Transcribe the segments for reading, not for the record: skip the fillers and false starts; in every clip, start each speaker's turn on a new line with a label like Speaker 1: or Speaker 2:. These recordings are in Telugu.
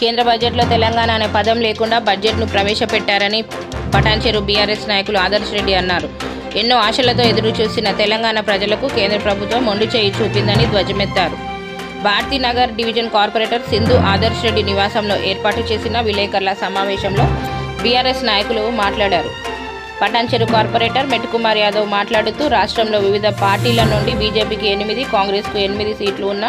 Speaker 1: కేంద్ర బడ్జెట్లో తెలంగాణ అనే పదం లేకుండా బడ్జెట్ను ప్రవేశపెట్టారని పటాన్చెరు బీఆర్ఎస్ నాయకులు ఆదర్శ్ రెడ్డి అన్నారు. ఎన్నో ఆశలతో ఎదురు చూసిన తెలంగాణ ప్రజలకు కేంద్ర ప్రభుత్వం మొండి చేయి చూపిందని ధ్వజమెత్తారు. భారతీనగర్ డివిజన్ కార్పొరేటర్ సింధు ఆదర్శ్ రెడ్డి నివాసంలో ఏర్పాటు చేసిన విలేకరుల సమావేశంలో బీఆర్ఎస్ నాయకులు మాట్లాడారు. పటాన్చెరు కార్పొరేటర్ మెట్టుకుమార్ యాదవ్ మాట్లాడుతూ రాష్ట్రంలో వివిధ పార్టీల నుండి బీజేపీకి 8, కాంగ్రెస్కు 8 సీట్లు ఉన్న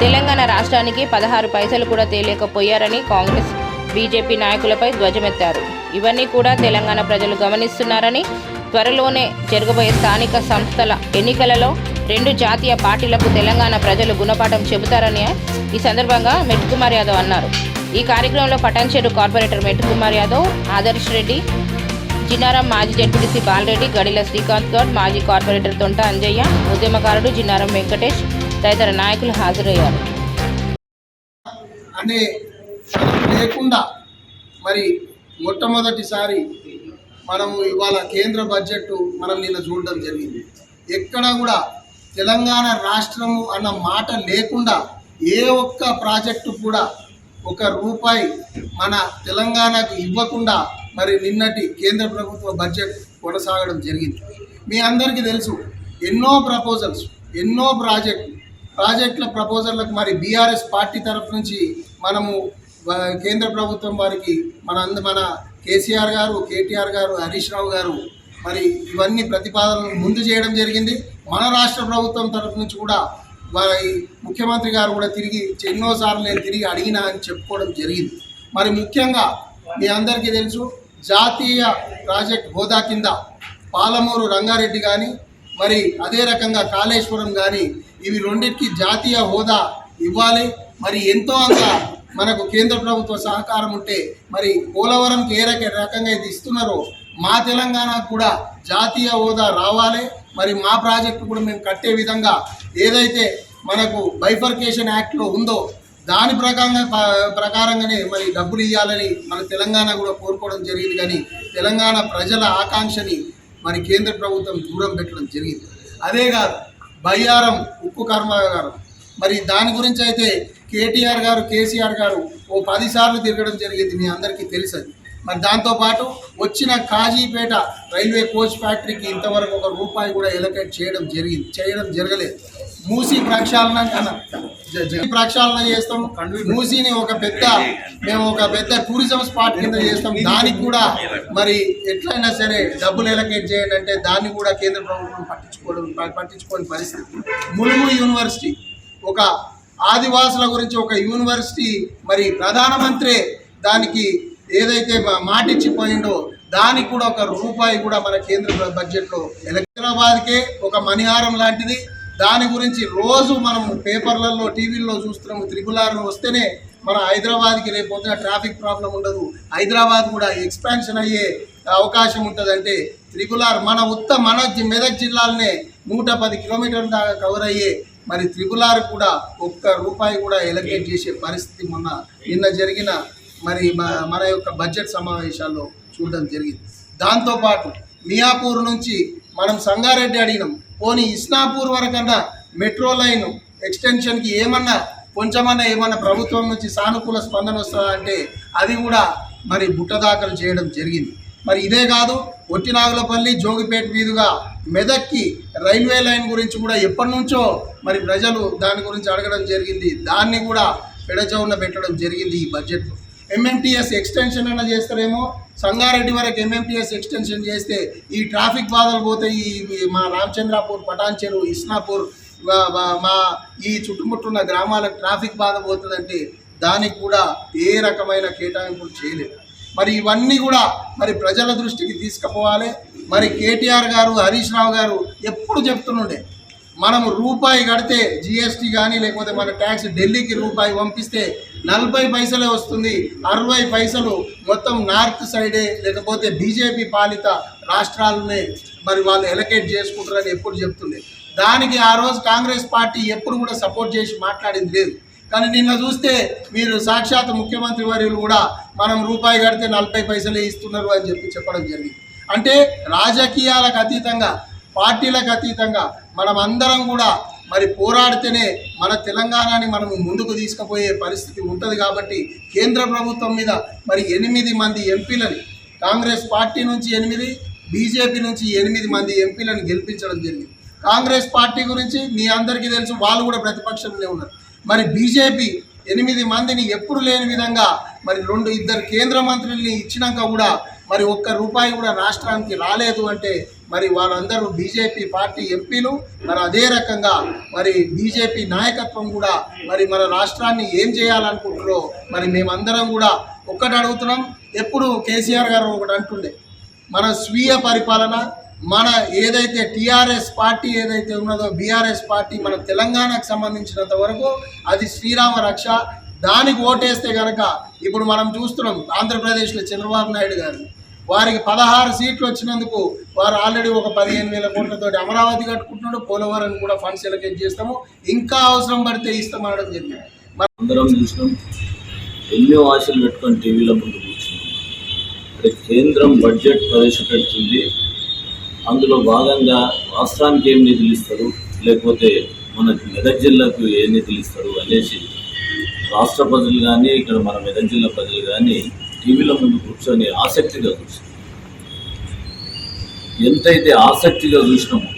Speaker 1: తెలంగాణ రాష్ట్రానికి 16 పైసలు కూడా తేలేకపోయారని కాంగ్రెస్ బీజేపీ నాయకులపై ధ్వజమెత్తారు. ఇవన్నీ కూడా తెలంగాణ ప్రజలు గమనిస్తున్నారని, త్వరలోనే జరగబోయే స్థానిక సంస్థల ఎన్నికలలో 2 జాతీయ పార్టీలకు తెలంగాణ ప్రజలు గుణపాఠం చెబుతారని ఈ సందర్భంగా మెట్టుకుమార్ యాదవ్ అన్నారు. ఈ కార్యక్రమంలో పటాన్చెరు కార్పొరేటర్ మెట్టుకుమార్ యాదవ్, ఆదర్శ్ రెడ్డి, జిన్నారం మాజీ జెడ్పీటీసీ బాలరెడ్డి, గడిల శ్రీకాంత్ గౌడ్, మాజీ కార్పొరేటర్ తొంట అంజయ్య, ఉద్యమకారుడు జిన్నారం వెంకటేష్ తదితర నాయకులు హాజరయ్యారు.
Speaker 2: అనే లేకుండా మరి మొట్టమొదటిసారి మనము ఇవాళ కేంద్ర బడ్జెట్ మనం నిన్న చూడడం జరిగింది. ఎక్కడ కూడా తెలంగాణ రాష్ట్రము అన్న మాట లేకుండా ఏ ఒక్క ప్రాజెక్టు కూడా 1 రూపాయి మన తెలంగాణకు ఇవ్వకుండా మరి నిన్నటి కేంద్ర ప్రభుత్వ బడ్జెట్ కొనసాగడం జరిగింది. మీ అందరికీ తెలుసు, ఎన్నో ప్రపోజల్స్, ఎన్నో ప్రాజెక్టుల ప్రపోజల్లకు మరి బీఆర్ఎస్ పార్టీ తరఫు నుంచి మనము కేంద్ర ప్రభుత్వం వారికి మన కేసీఆర్ గారు, కేటీఆర్ గారు, హరీష్ రావు గారు మరి ఇవన్నీ ప్రతిపాదనలు ముందు చేయడం జరిగింది. మన రాష్ట్ర ప్రభుత్వం తరఫు నుంచి కూడా వారి ముఖ్యమంత్రి గారు కూడా ఎన్నోసార్లు నేను తిరిగి అడిగినా అని చెప్పుకోవడం జరిగింది. మరి ముఖ్యంగా మీ అందరికీ తెలుసు, జాతీయ ప్రాజెక్ట్ హోదా కింద పాలమూరు రంగారెడ్డి కానీ మరి అదే రకంగా కాళేశ్వరం కానీ ఇవి రెండింటికి జాతీయ హోదా ఇవ్వాలి. మరి ఎంతో అంత మనకు కేంద్ర ప్రభుత్వ సహకారం ఉంటే మరి పోలవరంకి ఏ రకంగా ఇది ఇస్తున్నారో మా తెలంగాణకు కూడా జాతీయ హోదా రావాలి. మరి మా ప్రాజెక్టు కూడా మేము కట్టే విధంగా ఏదైతే మనకు బైఫర్కేషన్ యాక్ట్లో ఉందో దాని ప్రకారంగానే మరి డబ్బులు ఇవ్వాలని మన తెలంగాణ కూడా కోరుకోవడం జరిగింది. కానీ తెలంగాణ ప్రజల ఆకాంక్షని మరి కేంద్ర ప్రభుత్వం దూరం పెట్టడం జరిగింది. అదే కాదు, బయ్యారం ఉక్కు కర్మాగారం మరి దాని గురించి అయితే కేటీఆర్ గారు, కేసీఆర్ గారు 10 సార్లు తిరగడం జరిగింది, మీ అందరికీ తెలుసది. మరి దాంతోపాటు వచ్చిన కాజీపేట రైల్వే కోచ్ ఫ్యాక్టరీకి ఇంతవరకు 1 రూపాయి కూడా ఎలకేట్ చేయడం జరగలేదు. మూసీ ప్రక్షాళన చేస్తాం. మూసీని మేము ఒక పెద్ద టూరిజం స్పాట్ కింద చేస్తాం. దానికి కూడా మరి ఎట్లయినా సరే డబ్బులు ఎలకేట్ చేయండి అంటే దాన్ని కూడా కేంద్ర ప్రభుత్వం పట్టించుకోని పరిస్థితి. ములుగు యూనివర్సిటీ, ఒక ఆదివాసుల గురించి ఒక యూనివర్సిటీ మరి ప్రధానమంత్రి దానికి ఏదైతే మాటిచ్చిపోయిందో దానికి కూడా 1 రూపాయి కూడా మన కేంద్ర బడ్జెట్లో హైదరాబాద్కే ఒక మణిహారం లాంటిది. దాని గురించి రోజు మనం పేపర్లలో, టీవీల్లో చూస్తున్నాము. 6R వస్తేనే మన హైదరాబాద్కి రేపొద్దున ట్రాఫిక్ ప్రాబ్లం ఉండదు, హైదరాబాద్ కూడా ఎక్స్పాన్షన్ అయ్యే అవకాశం ఉంటుంది. అంటే 6R మన మెదక్ జిల్లాలనే 110 కిలోమీటర్ల దాకా కవర్ అయ్యే మరి 6R కూడా 1 రూపాయి కూడా ఎలకేట్ చేసే పరిస్థితి నిన్న జరిగిన మరి మన యొక్క బడ్జెట్ సమావేశాల్లో చూడడం జరిగింది. దాంతోపాటు మియాపూర్ నుంచి మనం సంగారెడ్డి అడిగినాం, పోనీ ఇస్నాపూర్ వరకన్నా మెట్రో లైన్ ఎక్స్టెన్షన్కి కొంచెమన్నా ప్రభుత్వం నుంచి సానుకూల స్పందన వస్తుందా అంటే అది కూడా మరి బుట్టదాఖలు చేయడం జరిగింది. మరి ఇదే కాదు, ఒట్టినాగులపల్లి, జోగిపేట మీదుగా మెదక్కి రైల్వే లైన్ గురించి కూడా ఎప్పటి నుంచో మరి ప్రజలు దాని గురించి అడగడం జరిగింది. దాన్ని కూడా పెడచౌన పెట్టడం జరిగింది ఈ బడ్జెట్లో. ఎంఎంటీఎస్ ఎక్స్టెన్షన్ అన్న చేస్తారేమో, సంగారెడ్డి వరకు ఎంఎంటీఎస్ ఎక్స్టెన్షన్ చేస్తే ఈ ట్రాఫిక్ బాధలు పోతాయి. మా రామచంద్రాపూర్, పటాన్చెరు, ఇస్నాపూర్ మా ఈ చుట్టుముట్టున్న గ్రామాలకు ట్రాఫిక్ బాధ పోతుందంటే దానికి కూడా ఏ రకమైన కేటాయింపులు చేయలేదు. మరి ఇవన్నీ కూడా మరి ప్రజల దృష్టికి తీసుకుపోవాలి. మరి కేటీఆర్ గారు, హరీష్ రావు గారు ఎప్పుడు చెప్తుండే, మనము రూపాయి కడితే జిఎస్టీ కానీ లేకపోతే మన ట్యాక్స్ ఢిల్లీకి రూపాయి పంపిస్తే 40 పైసలే వస్తుంది, 60 పైసలు మొత్తం నార్త్ సైడే లేకపోతే బీజేపీ పాలిత రాష్ట్రాలనే మరి వాళ్ళు ఎలకేట్ చేసుకుంటారని ఎప్పుడు చెప్తుండే. దానికి ఆ రోజు కాంగ్రెస్ పార్టీ ఎప్పుడు కూడా సపోర్ట్ చేసి మాట్లాడింది లేదు. కానీ నిన్న చూస్తే మీరు సాక్షాత్ ముఖ్యమంత్రి వర్యులు కూడా మనం రూపాయి కడితే 40 పైసలే ఇస్తున్నారు అని చెప్పడం జరిగింది. అంటే రాజకీయాలకు అతీతంగా, పార్టీలకు అతీతంగా మనం అందరం కూడా మరి పోరాడితేనే మన తెలంగాణని మనం ముందుకు తీసుకుపోయే పరిస్థితి ఉంటుంది. కాబట్టి కేంద్ర ప్రభుత్వం మీద మరి 8 మంది ఎంపీలని కాంగ్రెస్ పార్టీ నుంచి 8, బీజేపీ నుంచి 8 మంది ఎంపీలను గెలిపించడం జరిగింది. కాంగ్రెస్ పార్టీ గురించి మీ అందరికీ తెలుసు, వాళ్ళు కూడా ప్రతిపక్షంలో ఉన్నారు. మరి బీజేపీ 8 మందిని ఎప్పుడు లేని విధంగా మరి 2 కేంద్ర మంత్రుల్ని ఇచ్చినాక కూడా మరి ₹1 కూడా రాష్ట్రానికి రాలేదు అంటే మరి వాళ్ళందరూ బీజేపీ పార్టీ ఎంపీలు. మరి అదే రకంగా మరి బీజేపీ నాయకత్వం కూడా మరి మన రాష్ట్రాన్ని ఏం చేయాలనుకుంటారో మరి మేమందరం కూడా ఒక్కటి అడుగుతున్నాం. ఎప్పుడు కేసీఆర్ గారు ఒకటి అంటుండే, మన స్వీయ పరిపాలన, మన ఏదైతే టీఆర్ఎస్ పార్టీ ఏదైతే ఉన్నదో బీఆర్ఎస్ పార్టీ మన తెలంగాణకు సంబంధించినంత వరకు అది శ్రీరామ రక్ష. దానికి ఓటేస్తే కనుక ఇప్పుడు మనం చూస్తున్నాం ఆంధ్రప్రదేశ్లో చంద్రబాబు నాయుడు గారు వారికి 16 సీట్లు వచ్చినందుకు వారు ఆల్రెడీ ఒక 15,000 కోట్లతోటి అమరావతి కట్టుకుంటున్నాడు. పోలవరం కూడా ఫండ్స్ ఎలకేట్ చేస్తాము, ఇంకా అవసరం పడితే ఇస్తామనడం జరిగింది.
Speaker 3: అందరం చూసినాం, ఎన్నో ఆశలు పెట్టుకొని టీవీలో ముందు కూర్చున్నాం. అంటే కేంద్రం బడ్జెట్ ప్రవేశపెడుతుంది, అందులో భాగంగా రాష్ట్రానికి ఏం నిధులు ఇస్తారు, లేకపోతే మన మెదక్ జిల్లాకు ఏ నిధులు ఇస్తారు అనేసి రాష్ట్ర ప్రజలు కానీ ఇక్కడ మన మెదక్ జిల్లా ప్రజలు కానీ టీవీలో ముందు కూర్చొని ఆసక్తిగా చూసాం. ఎంతైతే ఆసక్తిగా చూసినామో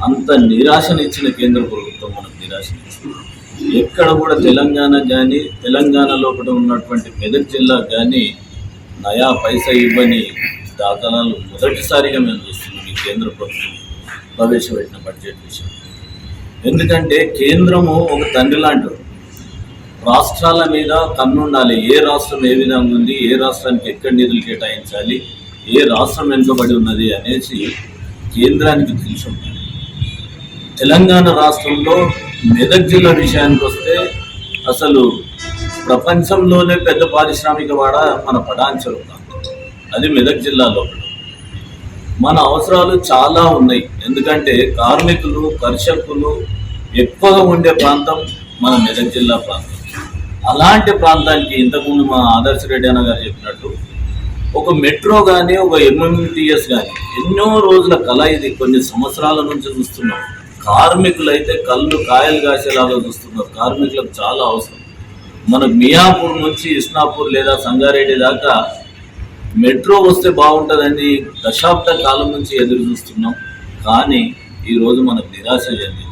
Speaker 3: అంత నిరాశనిచ్చిన కేంద్ర ప్రభుత్వం మనకు నిరాశనిచ్చింది. ఎక్కడ కూడా తెలంగాణ కానీ తెలంగాణ లోపల ఉన్నటువంటి మెదక్ జిల్లా కానీ నయా పైసా ఇవ్వని దాఖలాలు మొదటిసారిగా మేము చూస్తున్నాం ఈ కేంద్ర ప్రభుత్వం ప్రవేశపెట్టిన బడ్జెట్ విషయం. ఎందుకంటే కేంద్రము ఒక తండ్రి లాంటిది, రాష్ట్రాల మీద కన్నుండాలి. ఏ రాష్ట్రం ఏ విధంగా ఉంది, ఏ రాష్ట్రానికి ఎక్కడ నిధులు కేటాయించాలి, ఏ రాష్ట్రం వెనుకబడి ఉన్నది అనేసి కేంద్రానికి తెలిసి ఉంటుంది. తెలంగాణ రాష్ట్రంలో మెదక్ జిల్లా విషయానికి వస్తే అసలు ప్రపంచంలోనే పెద్ద పారిశ్రామిక వాడ మన పటాన్చెరు ప్రాంతం, అది మెదక్ జిల్లాలో. మన అవసరాలు చాలా ఉన్నాయి, ఎందుకంటే కార్మికులు కర్షకులు ఎక్కువగా ఉండే ప్రాంతం మన మెదక్ జిల్లా ప్రాంతం. అలాంటి ప్రాంతానికి ఇంతకుముందు మా ఆదర్శ రెడ్డి అన్న గారు చెప్పినట్టు ఒక మెట్రో కానీ ఒక ఎంఎంటీఎస్ కానీ ఎన్నో రోజుల కళ ఇది, కొన్ని సంవత్సరాల నుంచి చూస్తున్నాం. కార్మికులు అయితే కళ్ళు కాయలు కాసేలాగా చూస్తున్నారు. కార్మికులకు చాలా అవసరం. మనకు మియాపూర్ నుంచి ఇస్నాపూర్ లేదా సంగారెడ్డి దాకా మెట్రో వస్తే బాగుంటుందని దశాబ్ద కాలం నుంచి ఎదురు చూస్తున్నాం. కానీ ఈరోజు మనకు నిరాశ చెందింది.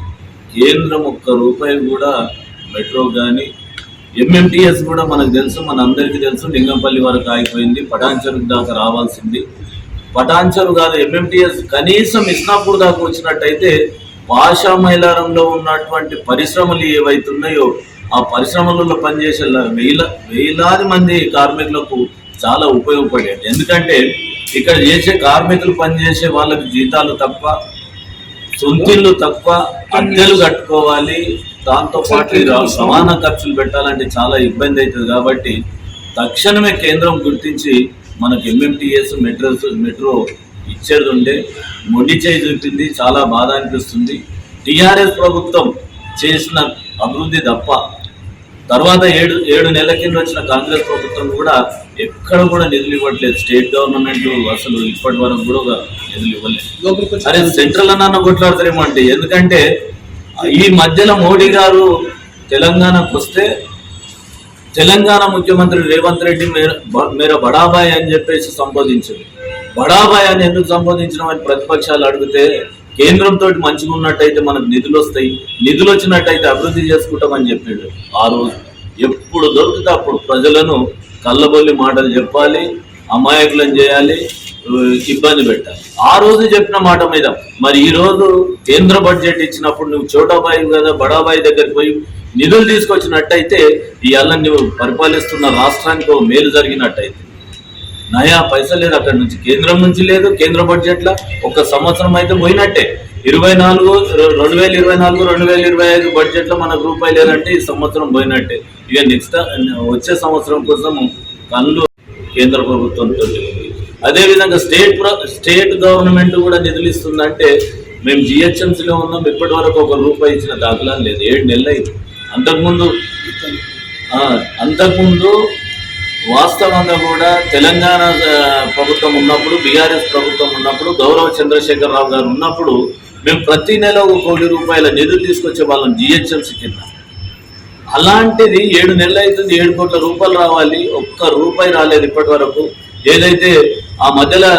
Speaker 3: కేంద్రం ₹1 కూడా మెట్రో కానీ ఎంఎంటీఎస్ కూడా మనకు తెలుసు, మన అందరికీ తెలుసు, లింగంపల్లి వరకు ఆగిపోయింది, పటాన్చెరు దాకా రావాల్సింది. పటాన్చెరు కాదు, ఎంఎంటీఎస్ కనీసం ఇస్నాపూర్ దాకా వచ్చినట్టయితే పాషా మైలారంలో ఉన్నటువంటి పరిశ్రమలు ఏవైతున్నాయో ఆ పరిశ్రమలలో పనిచేసే వేలాది మంది కార్మికులకు చాలా ఉపయోగపడేది. ఎందుకంటే ఇక్కడ చేసే కార్మికులు పనిచేసే వాళ్ళకి జీతాలు తక్కువ, సొంతిళ్ళు తక్కువ, అద్దెలు కట్టుకోవాలి, దాంతోపాటు రవాణా ఖర్చులు పెట్టాలంటే చాలా ఇబ్బంది అవుతుంది. కాబట్టి తక్షణమే కేంద్రం గుర్తించి మనకు ఎంఎంటీఎస్ మెట్రో ఇచ్చేది ఉండే మొండి చేయి చూపింది. చాలా బాధ అనిపిస్తుంది. టీఆర్ఎస్ ప్రభుత్వం చేసిన అభివృద్ధి తప్ప తర్వాత ఏడు నెలల కింద వచ్చిన కాంగ్రెస్ ప్రభుత్వం కూడా ఎక్కడ కూడా నిధులు ఇవ్వట్లేదు. స్టేట్ గవర్నమెంట్ అసలు ఇప్పటి వరకు కూడా నిధులు ఇవ్వలేదు. అరే సెంట్రల్ అన్న కొట్లాడతారేమో అంటే, ఎందుకంటే ఈ మధ్యలో మోడీ గారు తెలంగాణకు వస్తే తెలంగాణ ముఖ్యమంత్రి రేవంత్ రెడ్డి మేర బడాబాయ్ అని చెప్పేసి సంబోధించారు. బడాబాయ్ అని ఎందుకు సంబోధించడం అని ప్రతిపక్షాలు అడిగితే, కేంద్రంతో మంచిగా ఉన్నట్టయితే మనకు నిధులు వస్తాయి, నిధులు వచ్చినట్టయితే అభివృద్ధి చేసుకుంటామని చెప్పాడు. ఆ రోజు ఎప్పుడు దొరికితే అప్పుడు ప్రజలను కళ్ళబొల్లి మాటలు చెప్పాలి, అమాయకులను చేయాలి, ఇబ్బంది పెట్టాలి. ఆ రోజు చెప్పిన మాట మీద మరి ఈ రోజు కేంద్ర బడ్జెట్ ఇచ్చినప్పుడు నువ్వు చోటాబాయి కదా బడాబాయి దగ్గరికి పోయి నిధులు తీసుకొచ్చినట్టయితే ఇవాళ నువ్వు పరిపాలిస్తున్న రాష్ట్రానికి మేలు జరిగినట్టయితే. నయా పైసా లేదు అక్కడి నుంచి, కేంద్రం నుంచి లేదు. కేంద్ర బడ్జెట్లో ఒక సంవత్సరం అయితే పోయినట్టే. 2024-2025 బడ్జెట్లో మనకు రూపాయి లేదంటే ఈ సంవత్సరం పోయినట్టే. ఇక నెక్స్ట్ వచ్చే సంవత్సరం కోసం కళ్ళు కేంద్ర ప్రభుత్వంతో. అదేవిధంగా స్టేట్ గవర్నమెంట్ కూడా నిధులు ఇస్తుందంటే మేము జిహెచ్ఎంసీలో ఉన్నాం, ఇప్పటి వరకు ₹1 ఇచ్చిన దాఖలా లేదు. 7 నెలలు అయింది. అంతకుముందు వాస్తవంగా కూడా తెలంగాణ ప్రభుత్వం ఉన్నప్పుడు, బీఆర్ఎస్ ప్రభుత్వం ఉన్నప్పుడు, గౌరవ చంద్రశేఖరరావు గారు ఉన్నప్పుడు మేము ప్రతి నెల ఒక ₹1 కోటి నిధులు తీసుకొచ్చే వాళ్ళం జిహెచ్ఎంసీ కింద. అలాంటిది 7 నెలలు అవుతుంది, ₹7 కోట్ల రావాలి, ₹1 రాలేదు ఇప్పటి వరకు. ఏదైతే ఆ మధ్యలో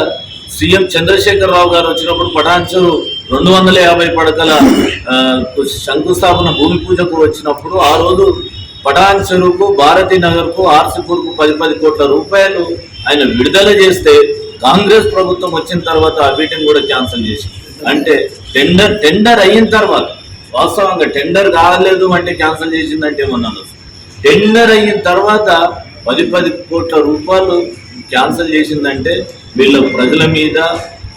Speaker 3: సీఎం చంద్రశేఖరరావు గారు వచ్చినప్పుడు పటాన్చెరు 250 పడకల శంకుస్థాపన భూమి పూజకు వచ్చినప్పుడు ఆ రోజు పటాన్చెరుకు, భారతీ నగర్కు, ఆర్సిపూర్కు 10 కోట్ల ఆయన విడుదల చేస్తే కాంగ్రెస్ ప్రభుత్వం వచ్చిన తర్వాత వీటిని కూడా క్యాన్సిల్ చేసి, అంటే టెండర్ అయిన తర్వాత, వాస్తవంగా టెండర్ కాలేదు అంటే క్యాన్సిల్ చేసిందంటే ఏమన్నాను, టెండర్ అయిన తర్వాత 10 కోట్ల క్యాన్సిల్ చేసిందంటే వీళ్ళ ప్రజల మీద,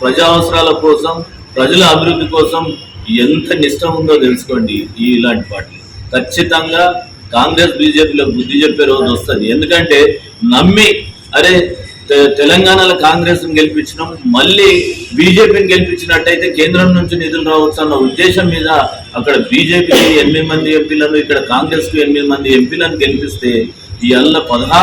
Speaker 3: ప్రజా అవసరాల కోసం, ప్రజల అభివృద్ధి కోసం ఎంత నిష్ట ఉందో తెలుసుకోండి. ఇలాంటి పార్టీ ఖచ్చితంగా కాంగ్రెస్ బీజేపీలో బుద్ధి చెప్పే రోజు వస్తుంది. ఎందుకంటే నమ్మి అరే తెలంగాణలో కాంగ్రెస్ని గెలిపించినాం, మళ్ళీ బీజేపీని గెలిపించినట్టయితే కేంద్రం నుంచి నిధులు రావచ్చు అన్న ఉద్దేశం మీద అక్కడ బీజేపీకి 8 మంది ఎంపీలను, ఇక్కడ కాంగ్రెస్కి 8 మంది ఎంపీలను గెలిపిస్తే ఇవాళ 16